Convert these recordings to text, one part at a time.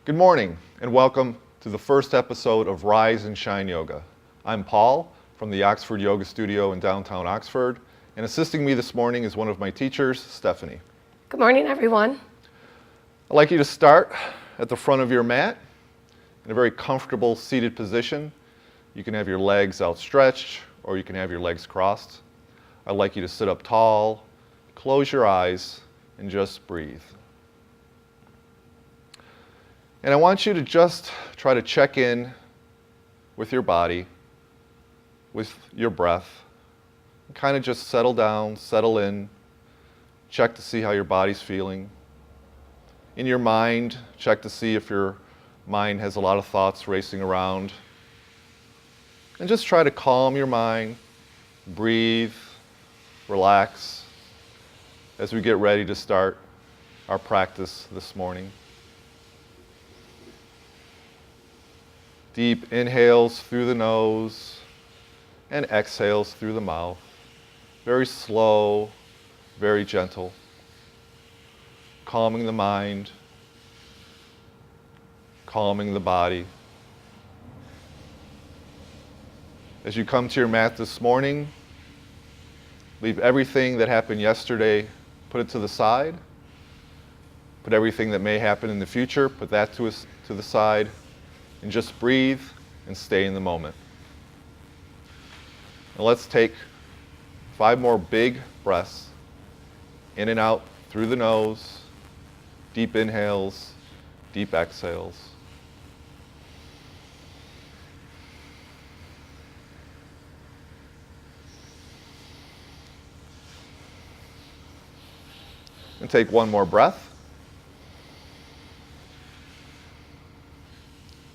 Good morning and welcome to the first episode of Rise and Shine Yoga. I'm Paul from the Oxford Yoga Studio in downtown Oxford, and assisting me this morning is one of my teachers, Stephanie. Good morning, everyone. I'd like you to start at the front of your mat in a very comfortable seated position. You can have your legs outstretched or you can have your legs crossed. I'd like you to sit up tall, close your eyes, and just breathe. And I want you to just try to check in with your body, with your breath, and kind of just settle down, settle in, check to see how your body's feeling. In your mind, check to see if your mind has a lot of thoughts racing around. And just try to calm your mind, breathe, relax as we get ready to start our practice this morning. Deep inhales through the nose and exhales through the mouth. Very slow, very gentle. Calming the mind, calming the body. As you come to your mat this morning, leave everything that happened yesterday, put it to the side. Put everything that may happen in the future, put that to the side. And just breathe and stay in the moment. Now let's take 5 more big breaths, in and out through the nose, deep inhales, deep exhales. And take 1 more breath.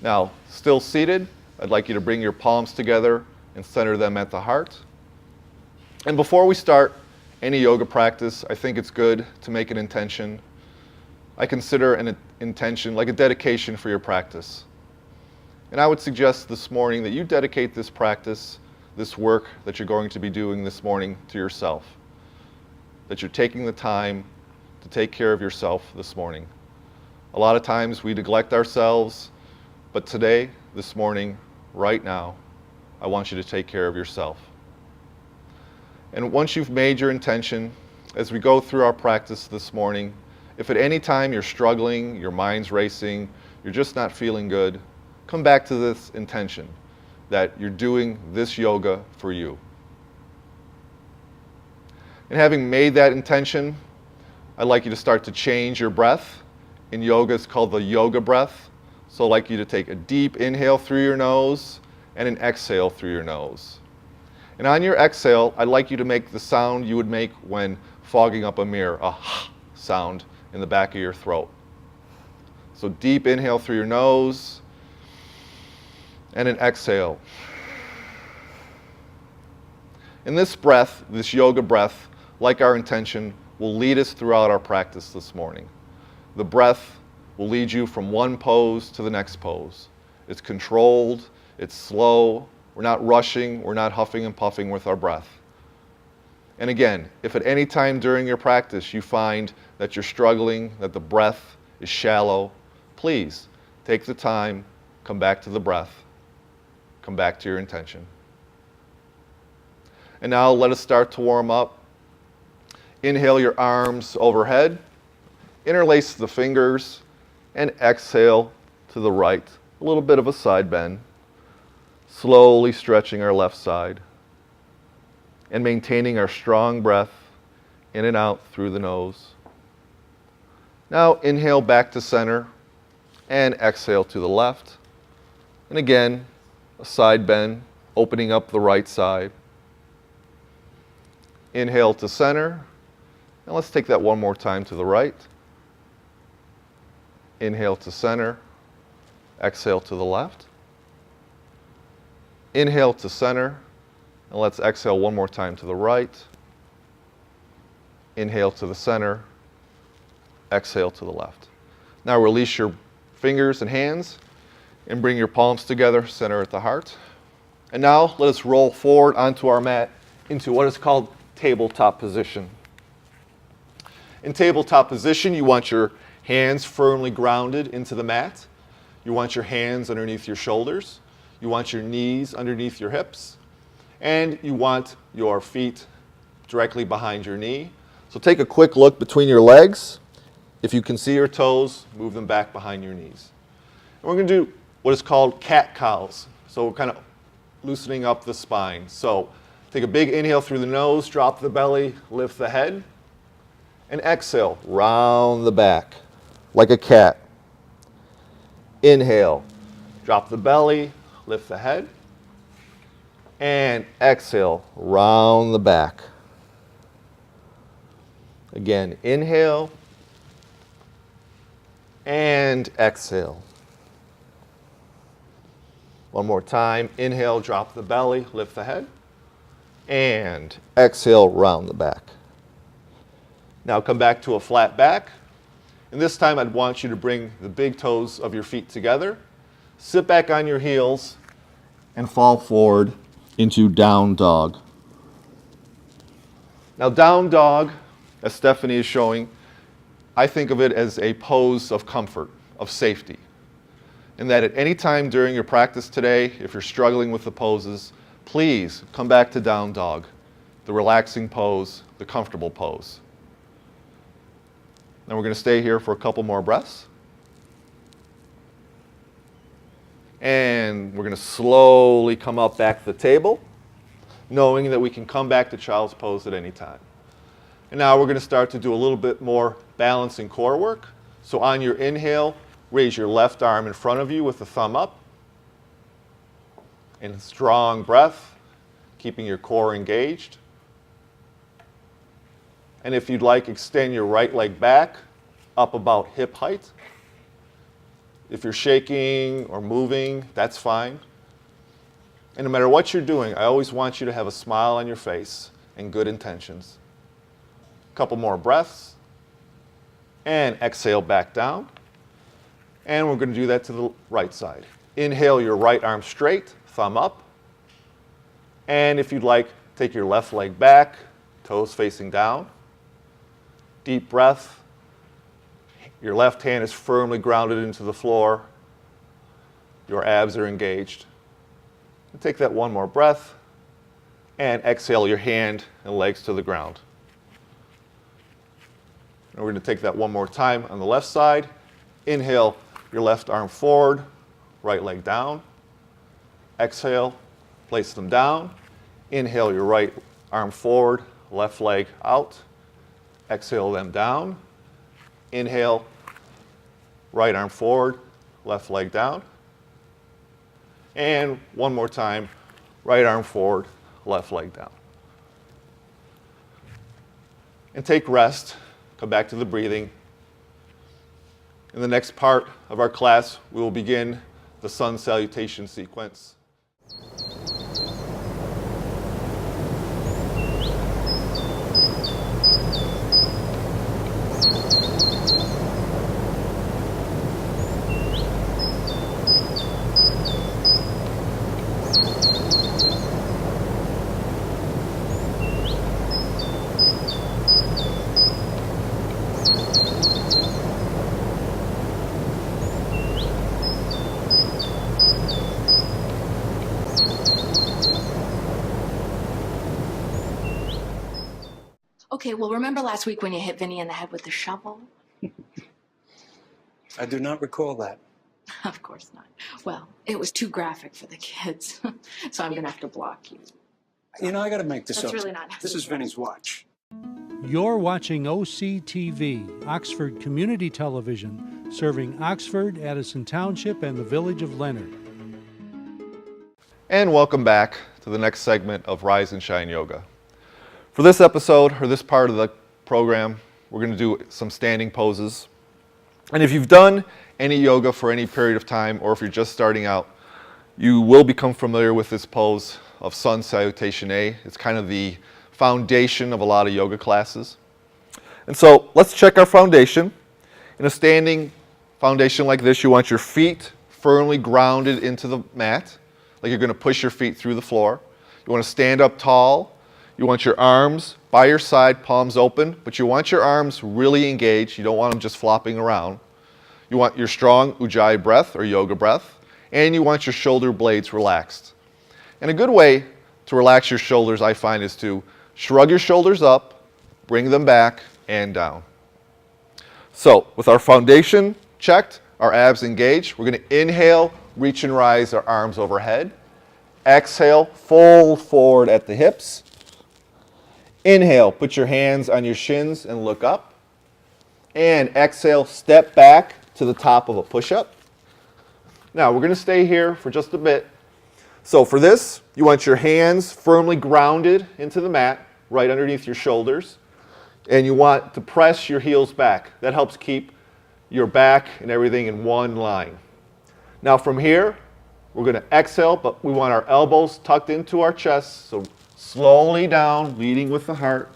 Now, still seated, I'd like you to bring your palms together and center them at the heart. And before we start any yoga practice, I think it's good to make an intention. I consider an intention like a dedication for your practice. And I would suggest this morning that you dedicate this practice, this work that you're going to be doing this morning to yourself. That you're taking the time to take care of yourself this morning. A lot of times we neglect ourselves. But today, this morning, right now, I want you to take care of yourself. And once you've made your intention, as we go through our practice this morning, if at any time you're struggling, your mind's racing, you're just not feeling good, come back to this intention that you're doing this yoga for you. And having made that intention, I'd like you to start to change your breath. In yoga, it's called the yoga breath. So I'd like you to take a deep inhale through your nose and an exhale through your nose. And on your exhale, I'd like you to make the sound you would make when fogging up a mirror, a sound in the back of your throat. So deep inhale through your nose and an exhale. And this breath, this yoga breath, like our intention, will lead us throughout our practice this morning. The breath will lead you from one pose to the next pose. It's controlled, it's slow, we're not rushing, we're not huffing and puffing with our breath. And again, if at any time during your practice you find that you're struggling, that the breath is shallow, please take the time, come back to the breath, come back to your intention. And now let us start to warm up. Inhale your arms overhead, interlace the fingers, and exhale to the right. A little bit of a side bend. Slowly stretching our left side. And maintaining our strong breath in and out through the nose. Now inhale back to center and exhale to the left. And again, a side bend, opening up the right side. Inhale to center. And let's take that 1 more time to the right. Inhale to center, exhale to the left. Inhale to center, and let's exhale 1 more time to the right. Inhale to the center, exhale to the left. Now release your fingers and hands and bring your palms together, center at the heart. And now let us roll forward onto our mat into what is called tabletop position. In tabletop position, you want your hands firmly grounded into the mat. You want your hands underneath your shoulders. You want your knees underneath your hips. And you want your feet directly behind your knee. So take a quick look between your legs. If you can see your toes, move them back behind your knees. And we're going to do what is called cat-cows. So we're kind of loosening up the spine. So take a big inhale through the nose, drop the belly, lift the head. And exhale, round the back like a cat. Inhale, drop the belly, lift the head. And exhale, round the back. Again, inhale and exhale. One more time. Inhale, drop the belly, lift the head. And exhale, round the back. Now come back to a flat back. And this time I'd want you to bring the big toes of your feet together. Sit back on your heels and fall forward into down dog. Now down dog, as Stephanie is showing, I think of it as a pose of comfort, of safety. And that at any time during your practice today, if you're struggling with the poses, please come back to down dog, the relaxing pose, the comfortable pose. Now we're going to stay here for a couple more breaths. And we're going to slowly come up back to the table, knowing that we can come back to child's pose at any time. And now we're going to start to do a little bit more balance and core work. So on your inhale, raise your left arm in front of you with the thumb up. And a strong breath, keeping your core engaged. And if you'd like, extend your right leg back up about hip height. If you're shaking or moving, that's fine. And no matter what you're doing, I always want you to have a smile on your face and good intentions. A couple more breaths. And exhale back down. And we're going to do that to the right side. Inhale your right arm straight, thumb up. And if you'd like, take your left leg back, toes facing down. Deep breath. Your left hand is firmly grounded into the floor. Your abs are engaged. And take that one more breath. And exhale your hand and legs to the ground. And we're going to take that one more time on the left side. Inhale your left arm forward, right leg down. Exhale, place them down. Inhale your right arm forward, left leg out. Exhale them down. Inhale, right arm forward, left leg down. And one more time, right arm forward, left leg down. And take rest. Come back to the breathing. In the next part of our class, we will begin the sun salutation sequence. Okay, well, remember last week when you hit Vinny in the head with the shovel? I do not recall that. Of course not. Well, it was too graphic for the kids, so I'm gonna have to block you. You know, I got to make this That's up. really not This is necessary. Vinny's watch. You're watching OCTV, Oxford Community Television, serving Oxford, Addison Township, and the village of Leonard. And welcome back to the next segment of Rise and Shine Yoga. For this episode, or this part of the program, we're going to do some standing poses. And if you've done any yoga for any period of time, or if you're just starting out, you will become familiar with this pose of Sun Salutation A. It's kind of the foundation of a lot of yoga classes. And so let's check our foundation. In a standing foundation like this, you want your feet firmly grounded into the mat, like you're going to push your feet through the floor. You want to stand up tall. You want your arms by your side, palms open, but you want your arms really engaged. You don't want them just flopping around. You want your strong Ujjayi breath or yoga breath, and you want your shoulder blades relaxed. And a good way to relax your shoulders, I find, is to shrug your shoulders up, bring them back and down. So with our foundation checked, our abs engaged, we're going to inhale, reach and rise our arms overhead. Exhale, fold forward at the hips. Inhale, put your hands on your shins and look up. And exhale, step back to the top of a push-up. Now, we're going to stay here for just a bit. So for this, you want your hands firmly grounded into the mat, right underneath your shoulders. And you want to press your heels back. That helps keep your back and everything in one line. Now from here, we're going to exhale, but we want our elbows tucked into our chest. So slowly down, leading with the heart.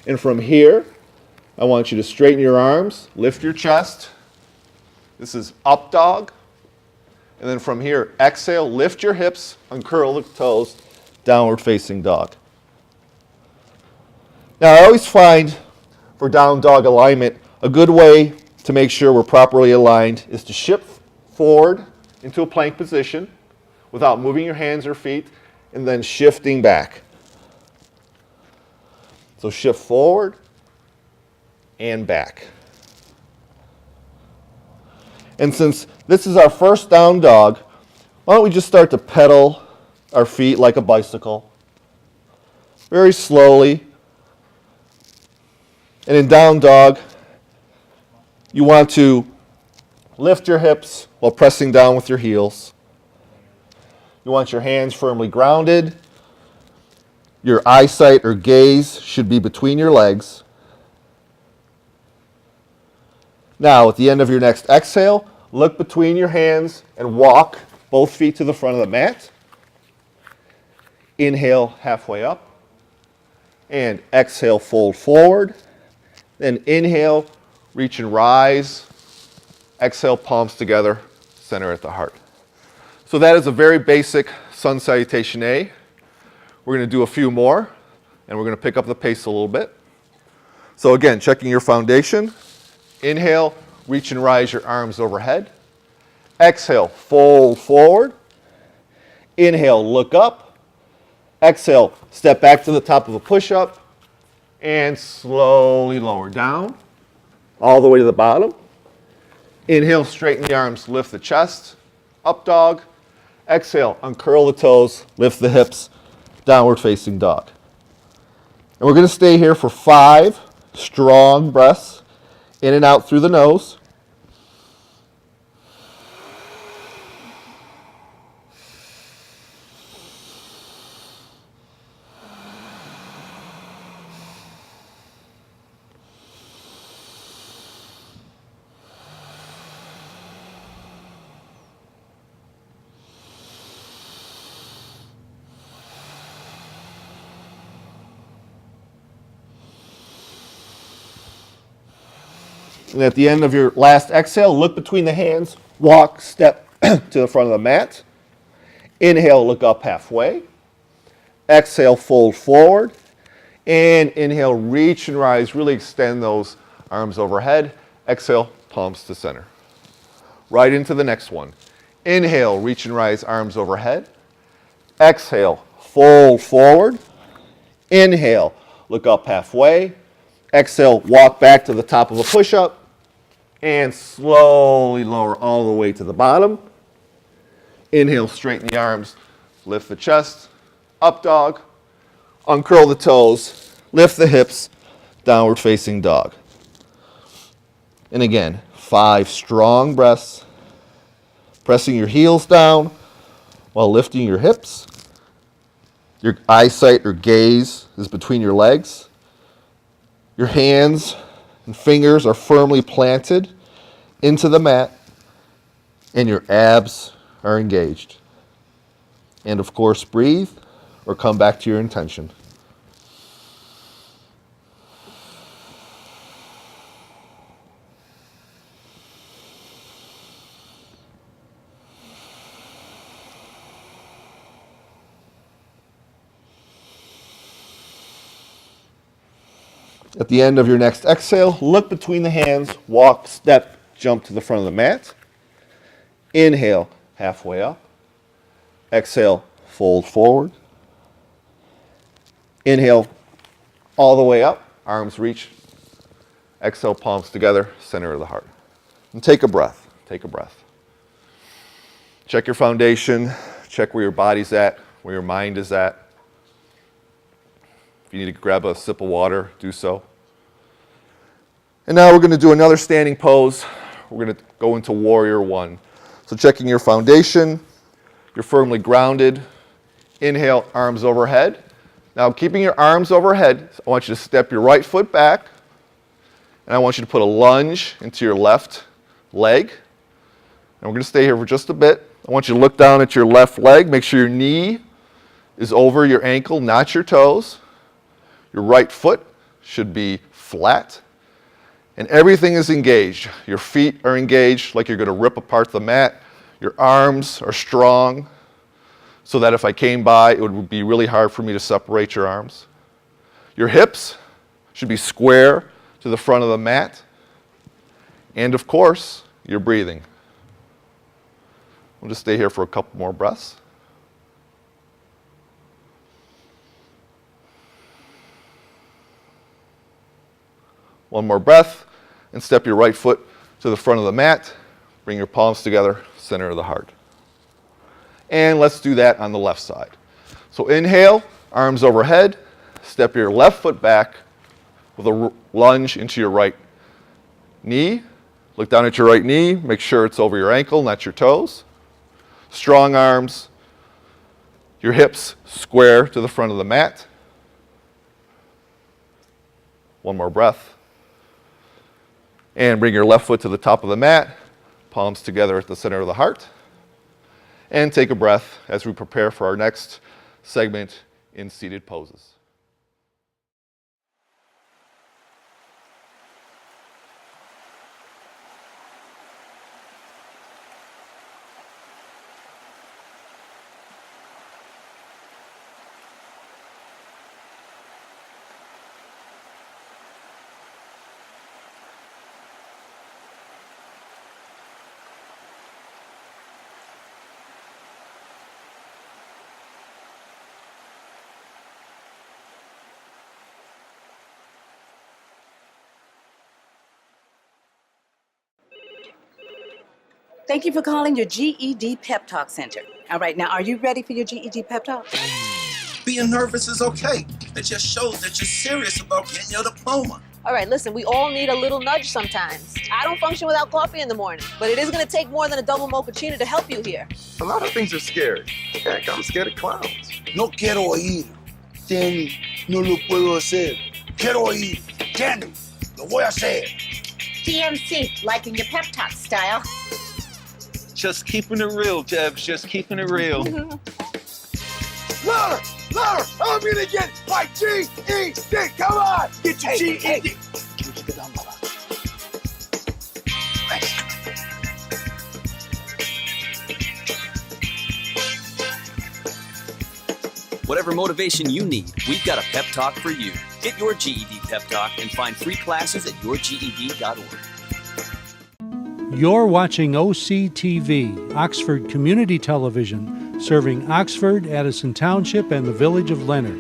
And from here, I want you to straighten your arms, lift your chest. This is up dog. And then from here, exhale, lift your hips, uncurl the toes, downward facing dog. Now I always find for down dog alignment, a good way to make sure we're properly aligned is to shift forward into a plank position without moving your hands or feet, and then shifting back. So shift forward and back. And since this is our first down dog, why don't we just start to pedal our feet like a bicycle, very slowly. And in down dog, you want to lift your hips while pressing down with your heels. You want your hands firmly grounded. Your eyesight or gaze should be between your legs. Now, at the end of your next exhale, look between your hands and walk both feet to the front of the mat. Inhale halfway up. And exhale, fold forward. Then inhale, reach and rise. Exhale, palms together, center at the heart. So that is a very basic sun salutation A. We're going to do a few more, and we're going to pick up the pace a little bit. So again, checking your foundation. Inhale, reach and rise your arms overhead. Exhale, fold forward. Inhale, look up. Exhale, step back to the top of a push-up. And slowly lower down, all the way to the bottom. Inhale, straighten the arms, lift the chest, up dog. Exhale, uncurl the toes, lift the hips, downward facing dog. And we're going to stay here for 5 strong breaths, in and out through the nose. And at the end of your last exhale, look between the hands, walk, step to the front of the mat. Inhale, look up halfway. Exhale, fold forward. And inhale, reach and rise. Really extend those arms overhead. Exhale, palms to center. Right into the next one. Inhale, reach and rise, arms overhead. Exhale, fold forward. Inhale, look up halfway. Exhale, walk back to the top of a push-up. And slowly lower all the way to the bottom. Inhale, straighten the arms, lift the chest, up dog, uncurl the toes, lift the hips, downward facing dog. And again, 5 strong breaths, pressing your heels down while lifting your hips. Your eyesight or gaze is between your legs. Your hands and fingers are firmly planted into the mat, and your abs are engaged. And of course, breathe or come back to your intention. At the end of your next exhale, look between the hands, walk, step, jump to the front of the mat. Inhale, halfway up. Exhale, fold forward. Inhale, all the way up, arms reach. Exhale, palms together, center of the heart. And take a breath, take a breath. Check your foundation, check where your body's at, where your mind is at. If you need to grab a sip of water, do so. And now we're going to do another standing pose. We're going to go into Warrior One. So checking your foundation, you're firmly grounded. Inhale, arms overhead. Now keeping your arms overhead, I want you to step your right foot back, and I want you to put a lunge into your left leg. And we're going to stay here for just a bit. I want you to look down at your left leg. Make sure your knee is over your ankle, not your toes. Your right foot should be flat. And everything is engaged. Your feet are engaged like you're going to rip apart the mat. Your arms are strong so that if I came by, it would be really hard for me to separate your arms. Your hips should be square to the front of the mat. And of course, you're breathing. We'll just stay here for a couple more breaths. One more breath, and step your right foot to the front of the mat. Bring your palms together, center of the heart. And let's do that on the left side. So inhale, arms overhead. Step your left foot back with a lunge into your right knee. Look down at your right knee. Make sure it's over your ankle, not your toes. Strong arms. Your hips square to the front of the mat. One more breath. And bring your left foot to the top of the mat, palms together at the center of the heart. And take a breath as we prepare for our next segment in seated poses. Thank you for calling your GED Pep Talk Center. All right, now are you ready for your GED Pep Talk? Being nervous is okay. It just shows that you're serious about getting your diploma. All right, listen, we all need a little nudge sometimes. I don't function without coffee in the morning, but it is going to take more than a double mochaccino to help you here. A lot of things are scary. Heck, I'm scared of clowns. No quiero ir. Danny, no lo puedo hacer. Quiero ir. Danny, lo voy a hacer. DMC, liking your pep talk style. Just keeping it real, Debs. Just keeping it real. Louder! Louder! I'm gonna get my GED! Come on! Get your GED! Whatever motivation you need, we've got a pep talk for you. Get your GED pep talk and find free classes at yourged.org. You're watching OCTV, Oxford Community Television, serving Oxford, Addison Township, and the village of Leonard.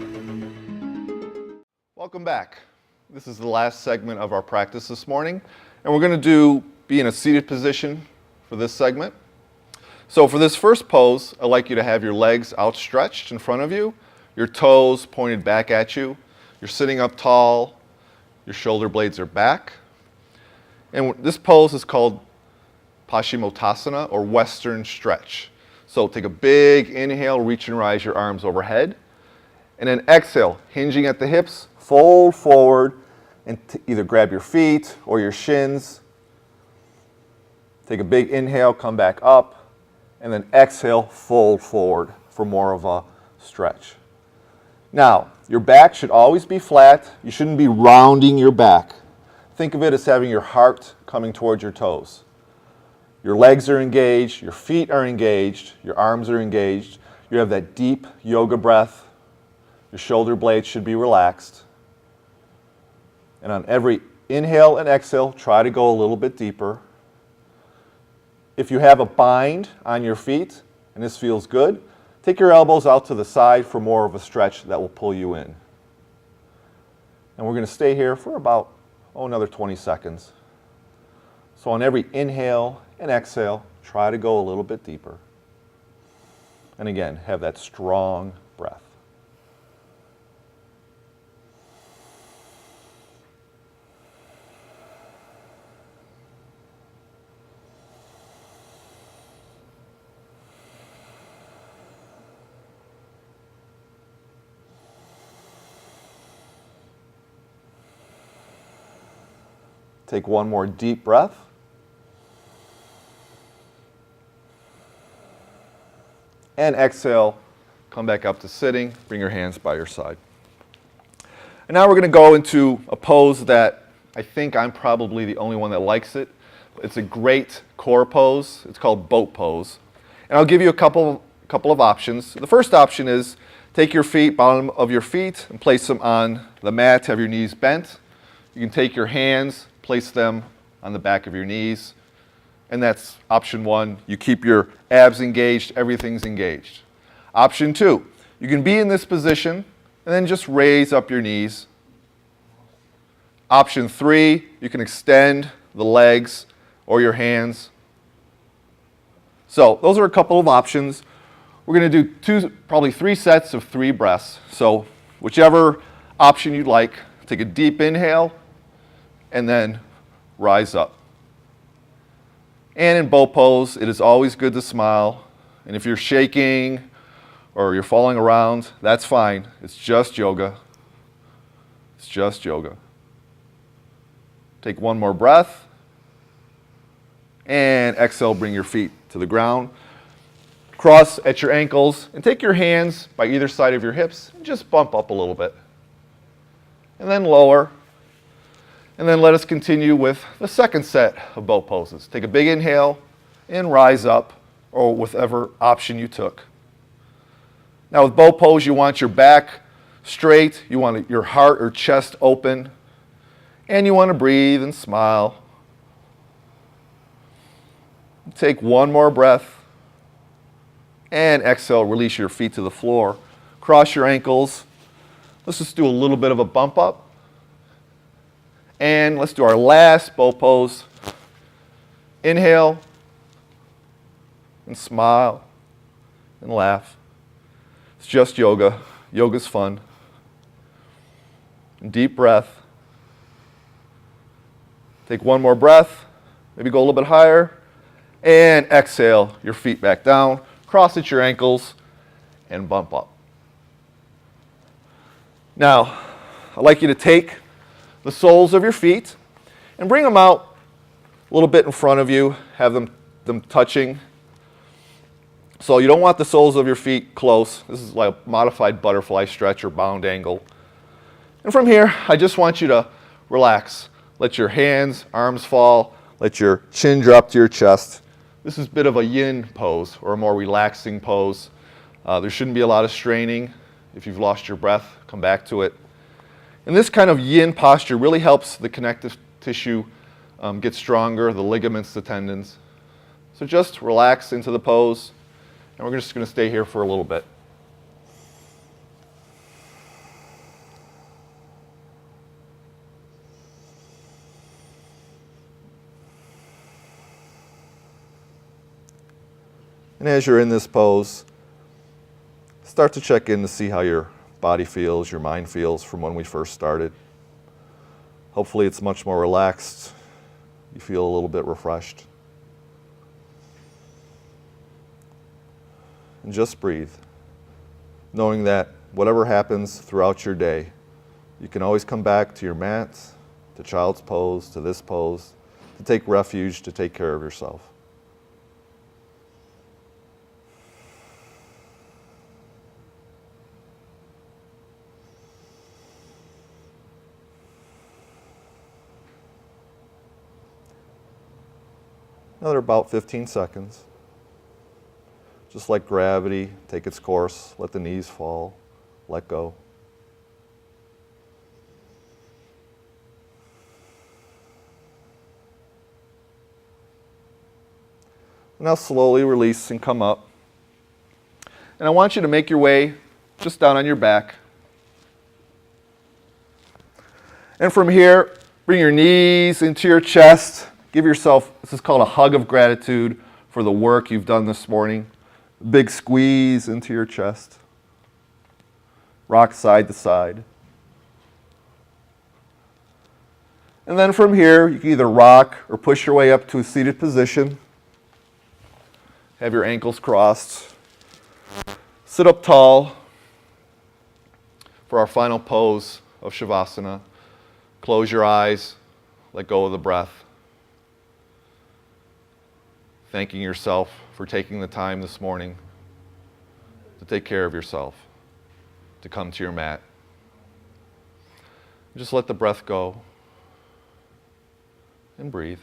Welcome back. This is the last segment of our practice this morning, and we're going to be in a seated position for this segment. So for this first pose, I'd like you to have your legs outstretched in front of you, your toes pointed back at you. You're sitting up tall, your shoulder blades are back. And this pose is called Paschimottanasana, or Western stretch. So take a big inhale, reach and rise your arms overhead. And then exhale, hinging at the hips, fold forward and either grab your feet or your shins. Take a big inhale, come back up, and then exhale, fold forward for more of a stretch. Now, your back should always be flat. You shouldn't be rounding your back. Think of it as having your heart coming towards your toes. Your legs are engaged, your feet are engaged, your arms are engaged. You have that deep yoga breath. Your shoulder blades should be relaxed. And on every inhale and exhale, try to go a little bit deeper. If you have a bind on your feet, and this feels good, take your elbows out to the side for more of a stretch that will pull you in. And we're going to stay here for about, another 20 seconds. So on every inhale and exhale, try to go a little bit deeper. And again, have that strong breath. Take one more deep breath. And exhale, come back up to sitting, bring your hands by your side. And now we're going to go into a pose that I think I'm probably the only one that likes it. It's a great core pose. It's called boat pose. And I'll give you a couple of options. The first option is take your feet, bottom of your feet, and place them on the mat, have your knees bent. You can take your hands, place them on the back of your knees. And that's option one. You keep your abs engaged, everything's engaged. Option two, you can be in this position and then just raise up your knees. Option three, you can extend the legs or your hands. So those are a couple of options. We're going to do probably 3 sets of 3 breaths. So whichever option you'd like, take a deep inhale and then rise up. And in boat pose, it is always good to smile. And if you're shaking or you're falling around, that's fine. It's just yoga. It's just yoga. Take one more breath. And exhale, bring your feet to the ground. Cross at your ankles and take your hands by either side of your hips and just bump up a little bit. And then lower. And then let us continue with the second set of boat poses. Take a big inhale and rise up, or whichever option you took. Now with boat pose, you want your back straight, you want your heart or chest open, and you want to breathe and smile. Take one more breath, and exhale, release your feet to the floor. Cross your ankles. Let's just do a little bit of a bump up. And let's do our last boat pose. Inhale and smile and laugh. It's just yoga. Yoga's fun. And deep breath. Take one more breath. Maybe go a little bit higher. And exhale, your feet back down. Cross at your ankles and bump up. Now, I'd like you to take the soles of your feet and bring them out a little bit in front of you. Have them touching. So you don't want the soles of your feet close. This is like a modified butterfly stretch or bound angle. And from here, I just want you to relax. Let your hands, arms fall. Let your chin drop to your chest. This is a bit of a yin pose, or a more relaxing pose. There shouldn't be a lot of straining. If you've lost your breath, come back to it. And this kind of yin posture really helps the connective tissue get stronger, the ligaments, the tendons. So just relax into the pose, and we're just going to stay here for a little bit. And as you're in this pose, start to check in to see how your body feels, your mind feels from when we first started. Hopefully it's much more relaxed. You feel a little bit refreshed. And just breathe, knowing that whatever happens throughout your day, you can always come back to your mat, to child's pose, to this pose, to take refuge, to take care of yourself. Another about 15 seconds. Just like gravity, take its course, let the knees fall, let go. Now slowly release and come up. And I want you to make your way just down on your back. And from here, bring your knees into your chest. Give yourself, this is called a hug of gratitude for the work you've done this morning. Big squeeze into your chest. Rock side to side. And then from here, you can either rock or push your way up to a seated position. Have your ankles crossed. Sit up tall for our final pose of Shavasana. Close your eyes, let go of the breath. Thanking yourself for taking the time this morning to take care of yourself, to come to your mat. Just let the breath go and breathe.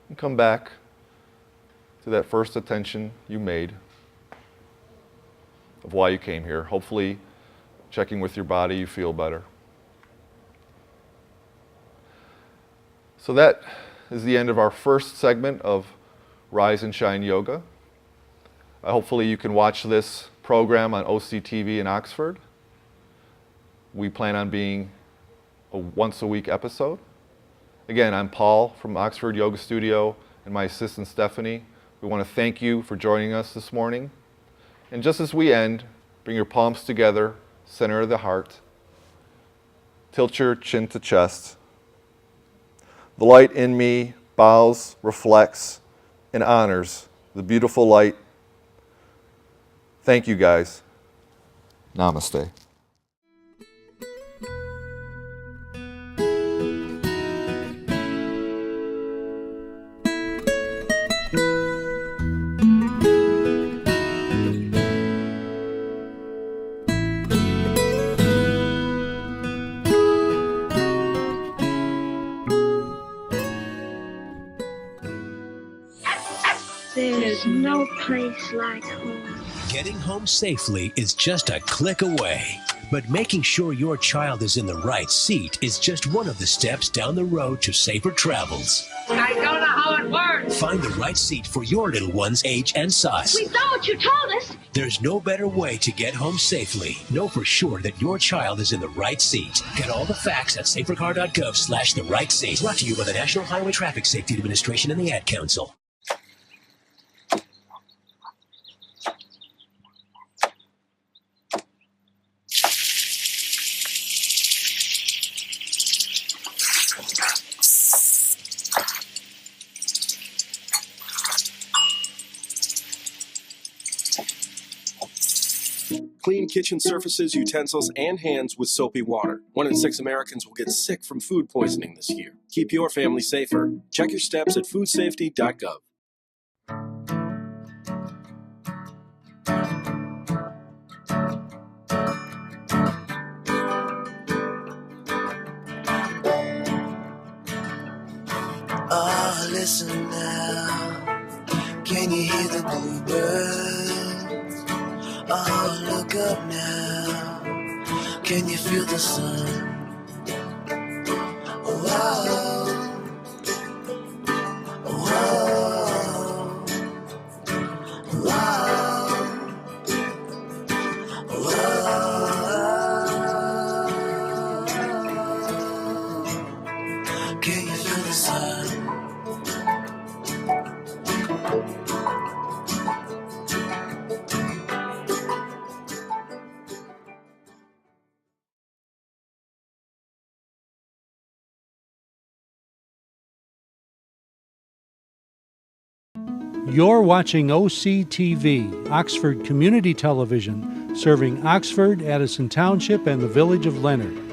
And come back to that first attention you made of why you came here. Hopefully, checking with your body, you feel better. So that is the end of our first segment of Rise and Shine Yoga. Hopefully you can watch this program on OCTV in Oxford. We plan on being a once-a-week episode. Again, I'm Paul from Oxford Yoga Studio and my assistant Stephanie. We want to thank you for joining us this morning. And just as we end, bring your palms together, center of the heart. Tilt your chin to chest. The light in me bows, reflects, and honors the beautiful light. Thank you, guys. Namaste. There's no place like home. Getting home safely is just a click away. But making sure your child is in the right seat is just one of the steps down the road to safer travels. I don't know how it works. Find the right seat for your little one's age and size. We thought you told us. There's no better way to get home safely. Know for sure that your child is in the right seat. Get all the facts at safercar.gov/the right seat. Brought to you by the National Highway Traffic Safety Administration and the Ad Council. Clean kitchen surfaces, utensils, and hands with soapy water. 1 in 6 Americans will get sick from food poisoning this year. Keep your family safer. Check your steps at foodsafety.gov. Oh, listen now. Can you hear the bluebirds? Oh, look up now. Can you feel the sun? Whoa. Whoa. Whoa. Whoa. Can you feel the sun? You're watching OCTV, Oxford Community Television, serving Oxford, Addison Township, and the Village of Leonard.